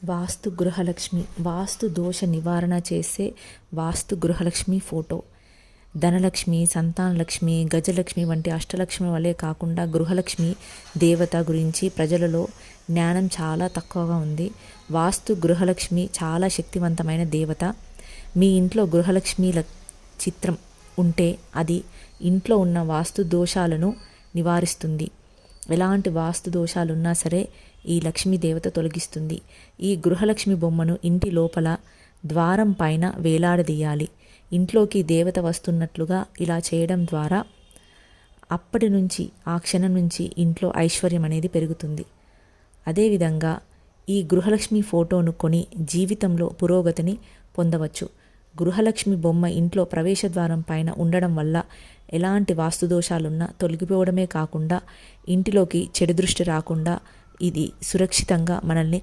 వాస్తు గృహలక్ష్మి వాస్తు దోష నివారణ చేసే వాస్తు గృహలక్ష్మి ఫోటో. ధనలక్ష్మి, సంతానలక్ష్మి, గజలక్ష్మి వంటి అష్టలక్ష్మి వలె కాకుండా గృహలక్ష్మి దేవత గురించి ప్రజలలో జ్ఞానం చాలా తక్కువగా ఉంది. వాస్తు గృహలక్ష్మి చాలా శక్తివంతమైన దేవత. మీ ఇంట్లో గృహలక్ష్మి చిత్రం ఉంటే అది ఇంట్లో ఉన్న వాస్తు దోషాలను నివారిస్తుంది. ఎలాంటి వాస్తు దోషాలున్నా సరే ఈ లక్ష్మీ దేవత తొలగిస్తుంది. ఈ గృహలక్ష్మి బొమ్మను ఇంటి లోపల ద్వారం పైన వేలాడదీయాలి. ఇంట్లోకి దేవత వస్తున్నట్లుగా ఇలా చేయడం ద్వారా అప్పటి నుంచి ఆ క్షణం నుంచి ఇంట్లో ఐశ్వర్యం అనేది పెరుగుతుంది. అదేవిధంగా ఈ గృహలక్ష్మి ఫోటోను కొని జీవితంలో పురోగతిని పొందవచ్చు. గృహలక్ష్మి బొమ్మ ఇంట్లో ప్రవేశద్వారం పైన ఉండడం వల్ల ఎలాంటి వాస్తు దోషాలున్నా తొలగిపోవడమే కాకుండా ఇంటిలోకి చెడు దృష్టి రాకుండా ఇది సురక్షితంగా మనల్ని